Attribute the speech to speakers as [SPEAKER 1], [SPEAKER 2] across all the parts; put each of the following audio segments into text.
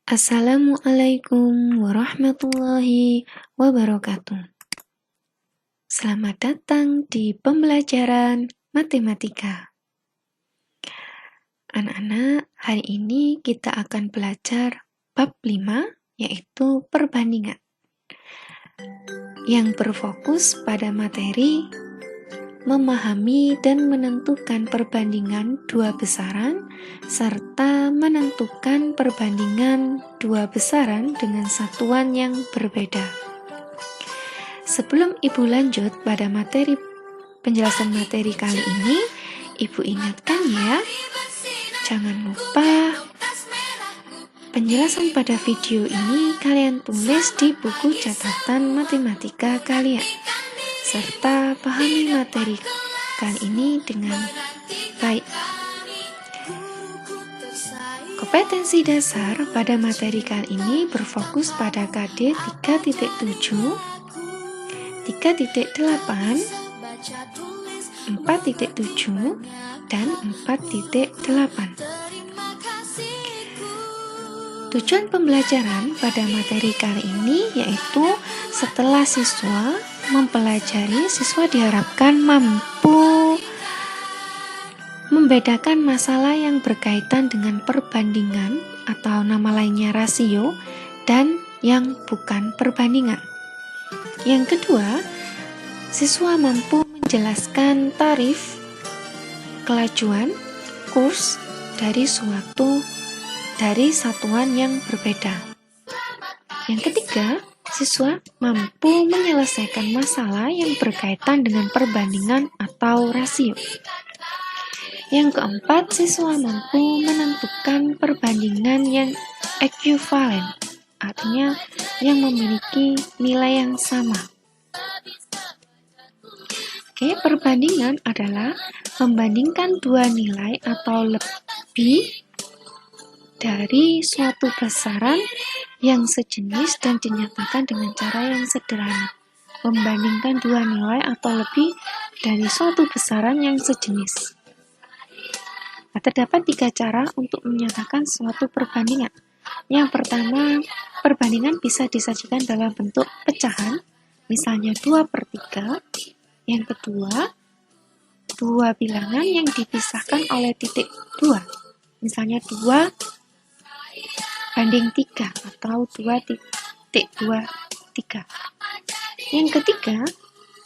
[SPEAKER 1] Assalamualaikum warahmatullahi wabarakatuh. Selamat datang di pembelajaran matematika. Anak-anak, hari ini kita akan belajar bab 5, yaitu perbandingan, yang berfokus pada materi memahami dan menentukan perbandingan dua besaran, serta menentukan perbandingan dua besaran dengan satuan yang berbeda. Sebelum Ibu lanjut pada penjelasan materi kali ini, Ibu ingatkan ya, jangan lupa penjelasan pada video ini kalian tulis di buku catatan matematika kalian, serta pahami materi kali ini dengan baik. Kompetensi dasar pada materi kali ini berfokus pada KD 3.7, 3.8, 4.7, dan 4.8. Tujuan pembelajaran pada materi kali ini yaitu setelah siswa mempelajari, siswa diharapkan mampu membedakan masalah yang berkaitan dengan perbandingan atau nama lainnya rasio dan yang bukan perbandingan. Yang kedua, siswa mampu menjelaskan tarif, kelajuan, kurs dari satuan yang berbeda. Yang ketiga, siswa mampu menyelesaikan masalah yang berkaitan dengan perbandingan atau rasio. Yang keempat, siswa mampu menentukan perbandingan yang ekuivalen, artinya yang memiliki nilai yang sama. Oke, perbandingan adalah membandingkan dua nilai atau lebih dari suatu besaran yang sejenis dan dinyatakan dengan cara yang sederhana. Membandingkan dua nilai atau lebih dari suatu besaran yang sejenis. Terdapat 3 cara untuk menyatakan suatu perbandingan. Yang pertama, perbandingan bisa disajikan dalam bentuk pecahan, misalnya 2/3. Yang kedua, dua bilangan yang dipisahkan oleh titik 2, misalnya 2/3 atau 2.23. Yang ketiga,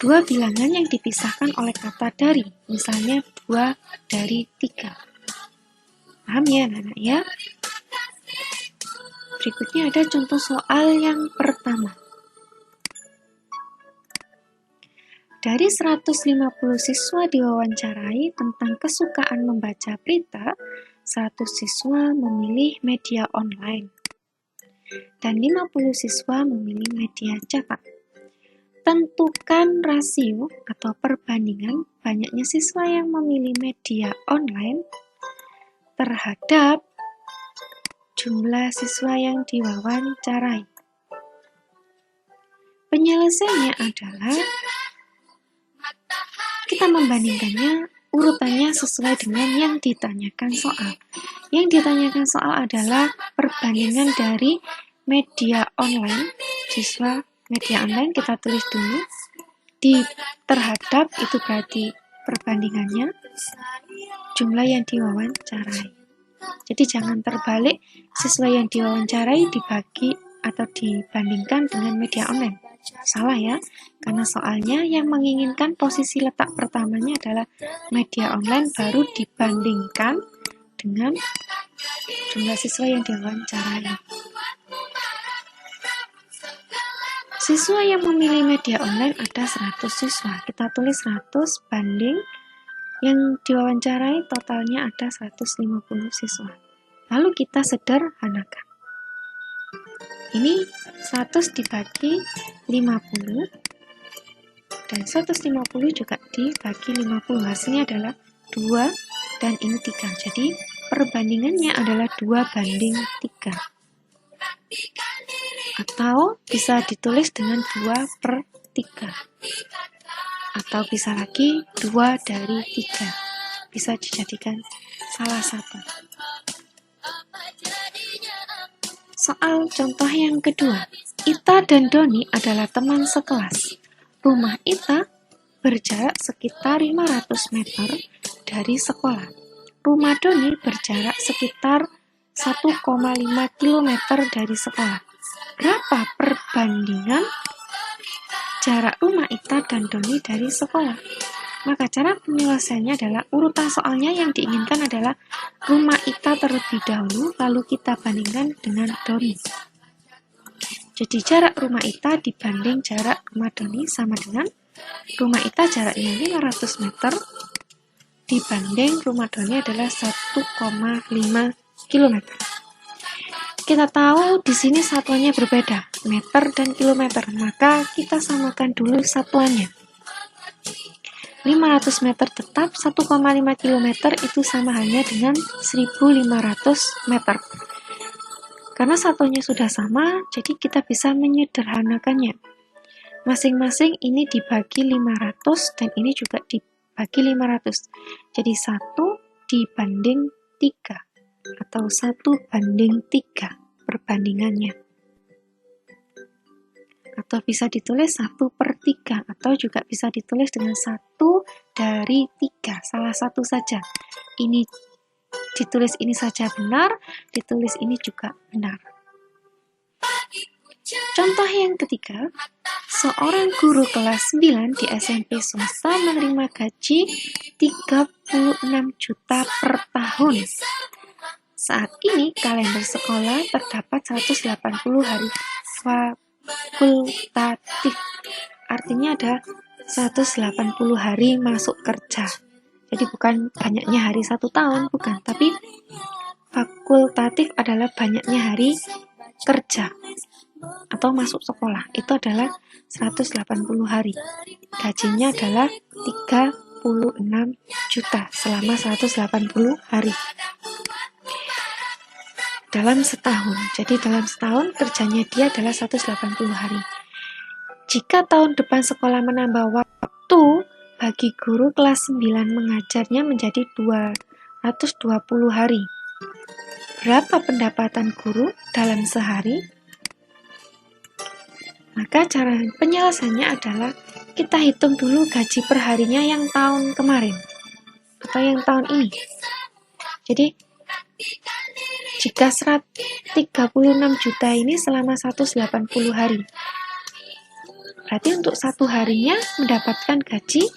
[SPEAKER 1] dua bilangan yang dipisahkan oleh kata dari, misalnya 2/3. Paham ya anak-anak ya? Berikutnya ada contoh soal yang pertama. Dari 150 siswa diwawancarai tentang kesukaan membaca berita, 100 siswa memilih media online dan 50 siswa memilih media cetak. Tentukan rasio atau perbandingan banyaknya siswa yang memilih media online terhadap jumlah siswa yang diwawancarai. Penyelesaiannya adalah kita membandingkannya urutannya sesuai dengan yang ditanyakan soal. Yang ditanyakan soal adalah perbandingan dari media online, siswa media online kita tulis dulu, terhadap itu berarti perbandingannya jumlah yang diwawancarai. Jadi jangan terbalik, siswa yang diwawancarai dibagi atau dibandingkan dengan media online. Salah ya, karena soalnya yang menginginkan posisi letak pertamanya adalah media online, baru dibandingkan dengan jumlah siswa yang diwawancarai. Siswa yang memilih media online ada 100 siswa. Kita tulis 100 banding yang diwawancarai totalnya ada 150 siswa. Lalu kita sederhanakan. Ini 100 dibagi 50 dan 150 juga dibagi 50. Hasilnya adalah 2 dan ini 3. Jadi perbandingannya adalah 2/3. Atau bisa ditulis dengan 2/3. Atau bisa lagi 2/3. Bisa dijadikan salah satu. Soal contoh yang kedua, Ita dan Doni adalah teman sekelas. Rumah Ita berjarak sekitar 500 meter dari sekolah. Rumah Doni berjarak sekitar 1,5 km dari sekolah. Berapa perbandingan jarak rumah Ita dan Doni dari sekolah? Maka cara penyelesaiannya adalah urutan soalnya yang diinginkan adalah rumah Ita terlebih dahulu, lalu kita bandingkan dengan Doni. Jadi jarak rumah Ita dibanding jarak rumah Doni sama dengan rumah Ita jaraknya 500 meter dibanding rumah Doni adalah 1,5 km. Kita tahu di sini satuannya berbeda, meter dan kilometer, maka kita samakan dulu satuannya. 500 meter tetap, 1,5 km itu sama halnya dengan 1.500 meter. Karena satunya sudah sama, jadi kita bisa menyederhanakannya. Masing-masing ini dibagi 500 dan ini juga dibagi 500. Jadi 1 dibanding 3 atau 1 banding 3 perbandingannya. Atau bisa ditulis 1/3 atau juga bisa ditulis dengan 1 dari 3, salah satu saja. Ini ditulis ini saja benar, ditulis ini juga benar. Contoh yang ketiga, seorang guru kelas 9 di SMP swasta menerima gaji 36 juta per tahun. Saat ini kalender sekolah terdapat 180 hari fakultatif, artinya ada 180 hari masuk kerja. Jadi bukan banyaknya hari 1 tahun, bukan, tapi fakultatif adalah banyaknya hari kerja atau masuk sekolah, itu adalah 180 hari. Gajinya adalah 36 juta selama 180 hari dalam setahun. Jadi dalam setahun kerjanya dia adalah 180 hari. Jika tahun depan sekolah menambah waktu bagi guru kelas 9 mengajarnya menjadi 220 hari. Berapa pendapatan guru dalam sehari? Maka cara penyelesaiannya adalah kita hitung dulu gaji per harinya yang tahun kemarin atau yang tahun ini. Jadi jika 36 juta ini selama 180 hari, berarti untuk satu harinya mendapatkan gaji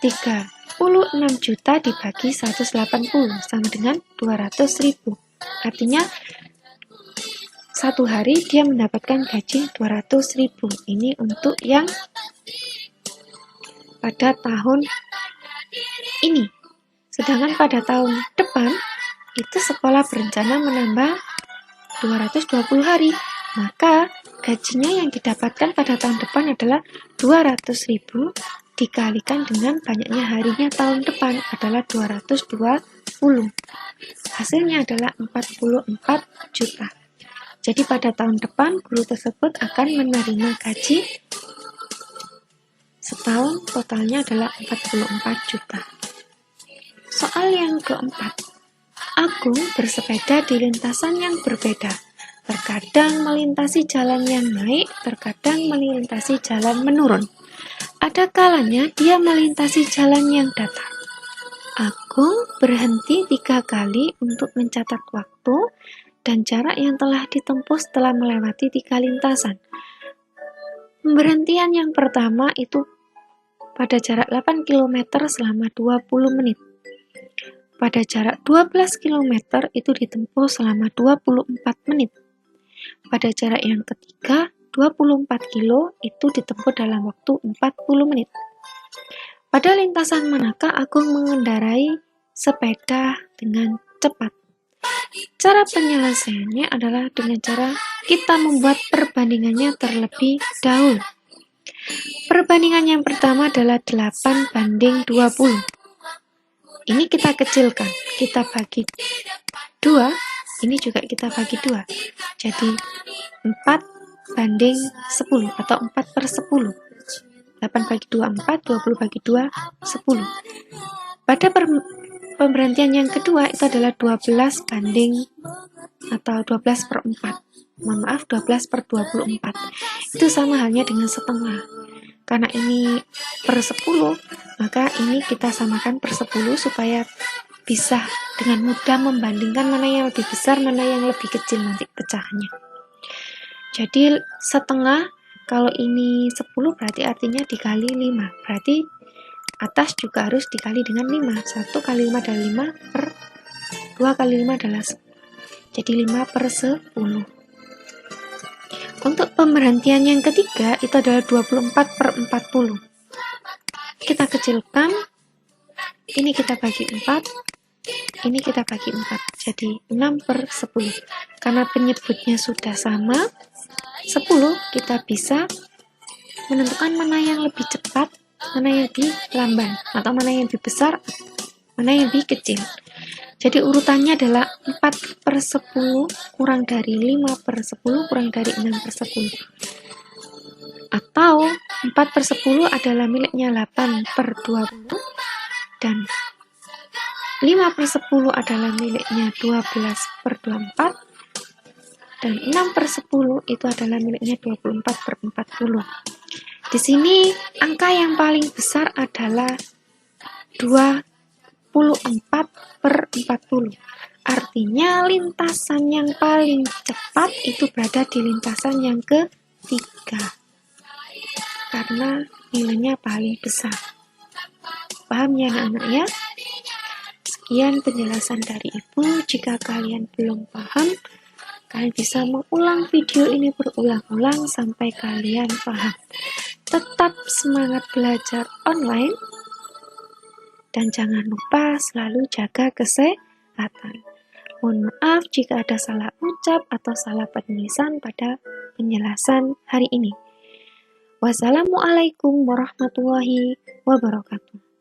[SPEAKER 1] 36 juta dibagi 180 sama dengan 200.000. Artinya satu hari dia mendapatkan gaji 200.000. Ini untuk yang pada tahun ini. Sedangkan pada tahun depan itu sekolah berencana menambah 220 hari. Maka gajinya yang didapatkan pada tahun depan adalah 200.000 dikalikan dengan banyaknya harinya tahun depan adalah 220. Hasilnya adalah 44 juta. Jadi pada tahun depan guru tersebut akan menerima gaji setahun totalnya adalah 44 juta. Soal yang keempat. Agung bersepeda di lintasan yang berbeda. Terkadang melintasi jalan yang naik, terkadang melintasi jalan menurun. Ada kalanya dia melintasi jalan yang datar. Agung berhenti 3 kali untuk mencatat waktu dan jarak yang telah ditempuh setelah melewati 3 lintasan. Pemberhentian yang pertama itu pada jarak 8 km selama 20 menit. Pada jarak 12 km itu ditempuh selama 24 menit. Pada jarak yang ketiga, 24 kilo itu ditempuh dalam waktu 40 menit. Pada lintasan manakah Agung mengendarai sepeda dengan cepat? Cara penyelesaiannya adalah dengan cara kita membuat perbandingannya terlebih dahulu. Perbandingan yang pertama adalah 8 banding 20. Ini kita kecilkan, kita bagi 2, ini juga kita bagi 2. Jadi 4 banding 10 atau 4/10. 8 bagi 2, 4, 20 bagi 2, 10. Pada pemberhentian yang kedua itu adalah 12 banding atau 12/4. mohon maaf 12/24. Itu sama halnya dengan setengah. Karena ini per 10, maka ini kita samakan per 10 supaya bisa dengan mudah membandingkan mana yang lebih besar, mana yang lebih kecil nanti pecahannya. Jadi setengah, kalau ini 10 berarti artinya dikali 5. Berarti atas juga harus dikali dengan 5. 1 kali 5 adalah 5, per 2 kali 5 adalah 10. Jadi 5/10. Untuk pemberhentian yang ketiga itu adalah 24/40. Kita kecilkan, ini kita bagi 4, ini kita bagi 4. Jadi 6/10. Karena penyebutnya sudah sama, 10, kita bisa menentukan mana yang lebih cepat, mana yang lebih lamban, atau mana yang lebih besar, mana yang lebih kecil. Jadi urutannya adalah 4/10 kurang dari 5/10 kurang dari 6/10. Atau 4/10 adalah miliknya 8/20 dan 5/10 adalah miliknya 12/24 dan 6/10 itu adalah miliknya 24/40. Di sini angka yang paling besar adalah 24/40. Artinya lintasan yang paling cepat itu berada di lintasan yang ketiga. Karena nilainya paling besar. Paham ya anak-anak ya? Sekian penjelasan dari Ibu. Jika kalian belum paham, kalian bisa mengulang video ini berulang-ulang sampai kalian paham. Tetap semangat belajar online. Dan jangan lupa selalu jaga kesehatan. Mohon maaf jika ada salah ucap atau salah penulisan pada penjelasan hari ini. Wassalamualaikum warahmatullahi wabarakatuh.